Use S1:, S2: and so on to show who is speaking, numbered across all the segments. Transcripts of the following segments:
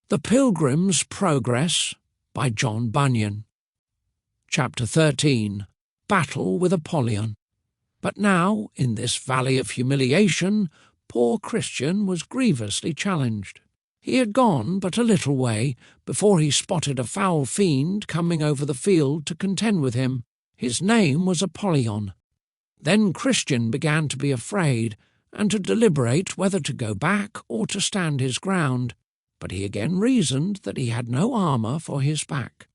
S1: The Pilgrim's Progress by John Bunyan. Chapter 13. Battle with Apollyon. But now, in this Valley of Humiliation, poor Christian was grievously challenged. He had gone but a little way before he spotted a foul fiend coming over the field to contend with him. His name was Apollyon. Then Christian began to be afraid, and to deliberate whether to go back or to stand his ground. But he again reasoned that he had no armour for his back.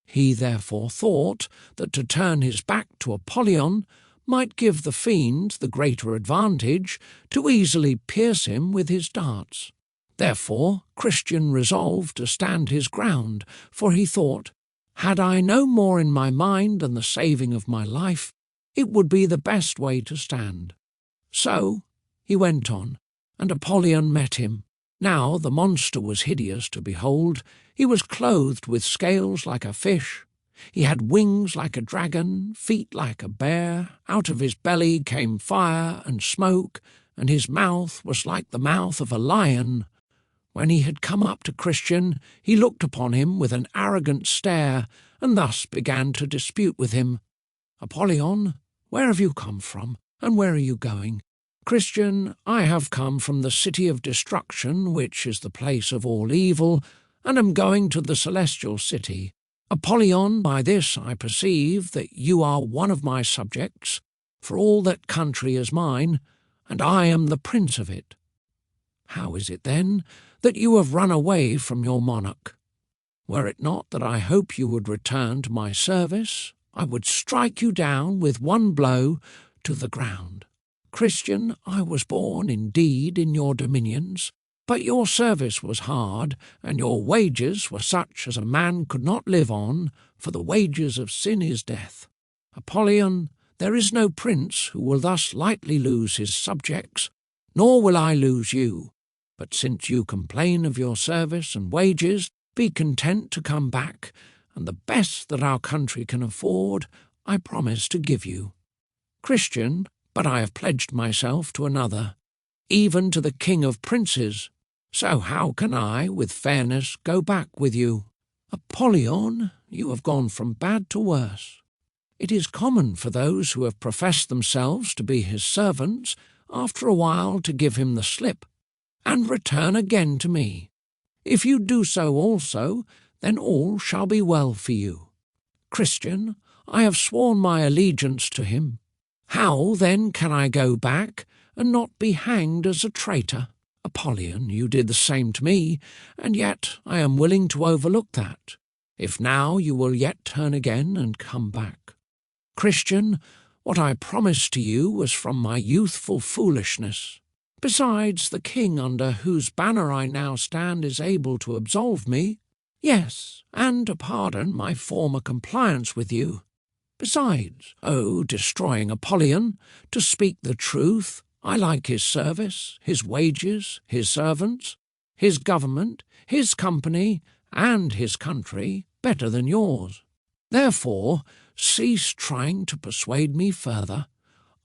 S1: He therefore thought that to turn his back to Apollyon might give the fiend the greater advantage to easily pierce him with his darts. Therefore Christian resolved to stand his ground, for he thought, "Had I no more in my mind than the saving of my life, it would be the best way to stand." So he went on, and Apollyon met him. Now the monster was hideous to behold. He was clothed with scales like a fish. He had wings like a dragon, feet like a bear. Out of his belly came fire and smoke, and his mouth was like the mouth of a lion. When he had come up to Christian, he looked upon him with an arrogant stare, and thus began to dispute with him. "Apollyon, where have you come from, and where are you going?" "Christian, I have come from the city of destruction, which is the place of all evil, and am going to the celestial city. Apollyon, by this I perceive that you are one of my subjects, for all that country is mine, and I am the prince of it. How is it, then, that you have run away from your monarch? Were it not that I hope you would return to my service, I would strike you down with one blow to the ground. Christian, I was born indeed in your dominions, but your service was hard, and your wages were such as a man could not live on, for the wages of sin is death. Apollyon, there is no prince who will thus lightly lose his subjects, nor will I lose you. But since you complain of your service and wages, be content to come back, and the best that our country can afford I promise to give you. Christian, but I have pledged myself to another, even to the king of princes. So how can I, with fairness, go back with you? Apollyon, you have gone from bad to worse. It is common for those who have professed themselves to be his servants, after a while to give him the slip, and return again to me. If you do so also, then all shall be well for you. Christian, I have sworn my allegiance to him. How, then, can I go back and not be hanged as a traitor? Apollyon, you did the same to me, and yet I am willing to overlook that, if now you will yet turn again and come back. Christian, what I promised to you was from my youthful foolishness. Besides, the king under whose banner I now stand is able to absolve me, yes, and to pardon my former compliance with you. Besides, destroying Apollyon, to speak the truth, I like his service, his wages, his servants, his government, his company, and his country better than yours. Therefore, cease trying to persuade me further.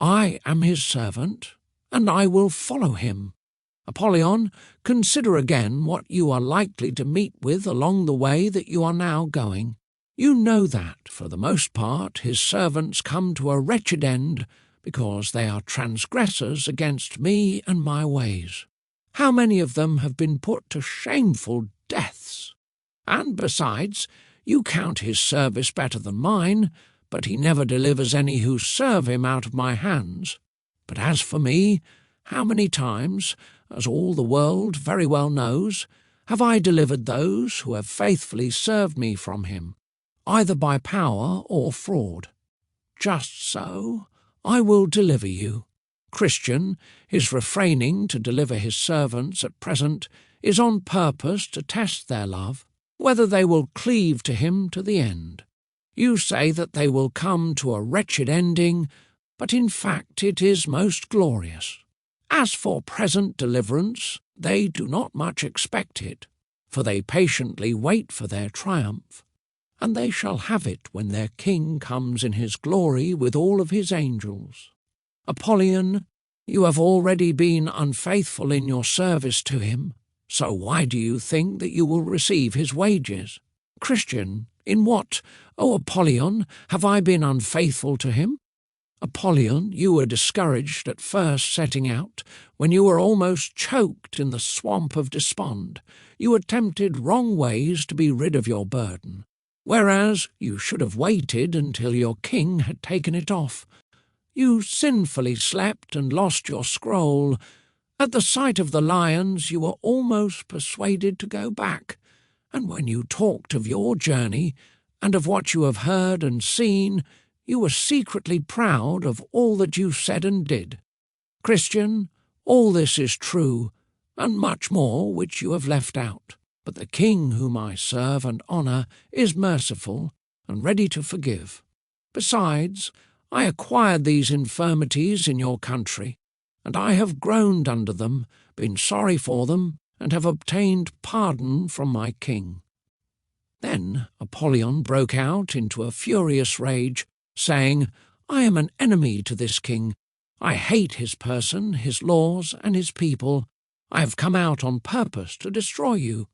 S1: I am his servant, and I will follow him. Apollyon, consider again what you are likely to meet with along the way that you are now going. You know that, for the most part, his servants come to a wretched end because they are transgressors against me and my ways. How many of them have been put to shameful deaths? And besides, you count his service better than mine, but he never delivers any who serve him out of my hands. But as for me, how many times, as all the world very well knows, have I delivered those who have faithfully served me from him, either by power or fraud? Just so I will deliver you. Christian, his refraining to deliver his servants at present is on purpose to test their love, whether they will cleave to him to the end. You say that they will come to a wretched ending, but in fact it is most glorious. As for present deliverance, they do not much expect it, for they patiently wait for their triumph, and they shall have it when their king comes in his glory with all of his angels. Apollyon, you have already been unfaithful in your service to him. So why do you think that you will receive his wages? Christian, in what, O Apollyon, have I been unfaithful to him? Apollyon, you were discouraged at first setting out, when you were almost choked in the swamp of despond. You attempted wrong ways to be rid of your burden, whereas you should have waited until your king had taken it off. You sinfully slept and lost your scroll. At the sight of the lions you were almost persuaded to go back, and when you talked of your journey, and of what you have heard and seen, you were secretly proud of all that you said and did. Christian, all this is true, and much more which you have left out. But the king whom I serve and honour is merciful and ready to forgive. Besides, I acquired these infirmities in your country, and I have groaned under them, been sorry for them, and have obtained pardon from my king." Then Apollyon broke out into a furious rage, saying, "I am an enemy to this king. I hate his person, his laws, and his people. I have come out on purpose to destroy you.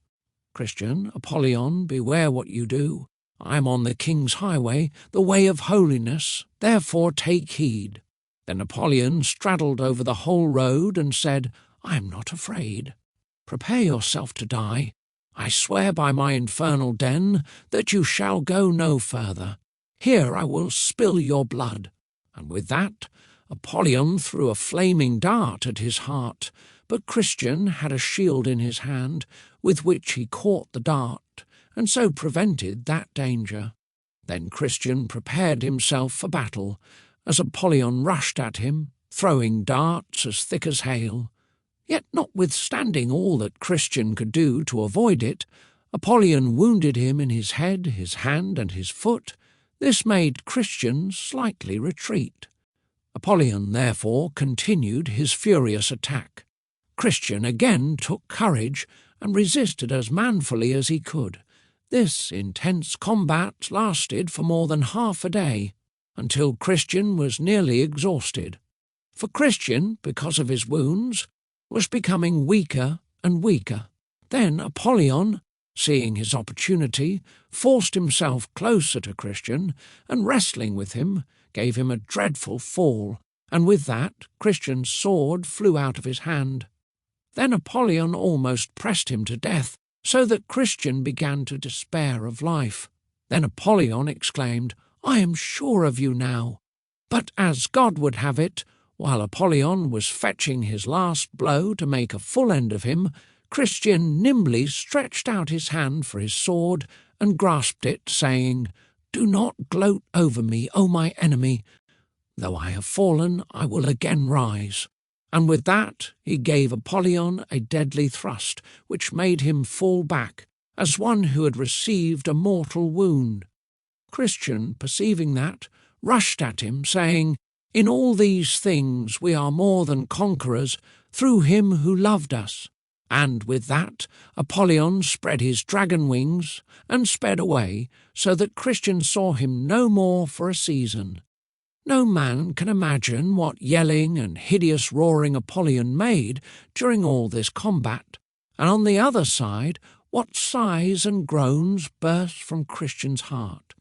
S1: Christian, Apollyon, beware what you do. I am on the king's highway, the way of holiness, therefore take heed." Then Apollyon straddled over the whole road and said, "I am not afraid. Prepare yourself to die. I swear by my infernal den that you shall go no further. Here I will spill your blood." And with that, Apollyon threw a flaming dart at his heart, but Christian had a shield in his hand, with which he caught the dart, and so prevented that danger. Then Christian prepared himself for battle, as Apollyon rushed at him, throwing darts as thick as hail. Yet notwithstanding all that Christian could do to avoid it, Apollyon wounded him in his head, his hand, and his foot. This made Christian slightly retreat. Apollyon therefore continued his furious attack. Christian again took courage and resisted as manfully as he could. This intense combat lasted for more than half a day, until Christian was nearly exhausted. For Christian, because of his wounds, was becoming weaker and weaker. Then Apollyon, seeing his opportunity, forced himself closer to Christian, and wrestling with him, gave him a dreadful fall, and with that Christian's sword flew out of his hand. Then Apollyon almost pressed him to death, so that Christian began to despair of life. Then Apollyon exclaimed, "I am sure of you now." But as God would have it, while Apollyon was fetching his last blow to make a full end of him, Christian nimbly stretched out his hand for his sword and grasped it, saying, "Do not gloat over me, O my enemy. Though I have fallen, I will again rise." And with that he gave Apollyon a deadly thrust, which made him fall back, as one who had received a mortal wound. Christian, perceiving that, rushed at him, saying, "In all these things we are more than conquerors, through him who loved us." And with that Apollyon spread his dragon wings and sped away, so that Christian saw him no more for a season. No man can imagine what yelling and hideous roaring Apollyon made during all this combat, and on the other side what sighs and groans burst from Christian's heart.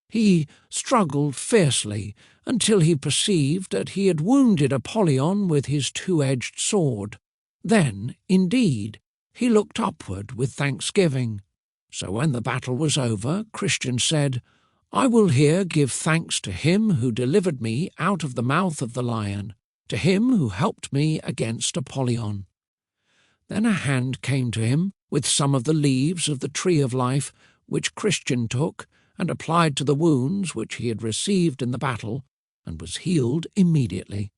S1: He struggled fiercely until he perceived that he had wounded Apollyon with his two-edged sword. Then, indeed, he looked upward with thanksgiving. So when the battle was over, Christian said, "I will here give thanks to him who delivered me out of the mouth of the lion, to him who helped me against Apollyon." Then a hand came to him with some of the leaves of the tree of life, which Christian took and applied to the wounds which he had received in the battle, and was healed immediately.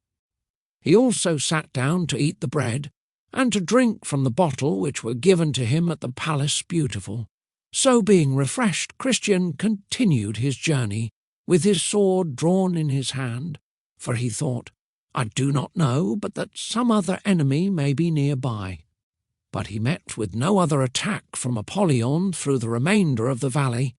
S1: He also sat down to eat the bread, and to drink from the bottle which were given to him at the Palace Beautiful. So being refreshed, Christian continued his journey, with his sword drawn in his hand, for he thought, "I do not know but that some other enemy may be near by." But he met with no other attack from Apollyon through the remainder of the valley,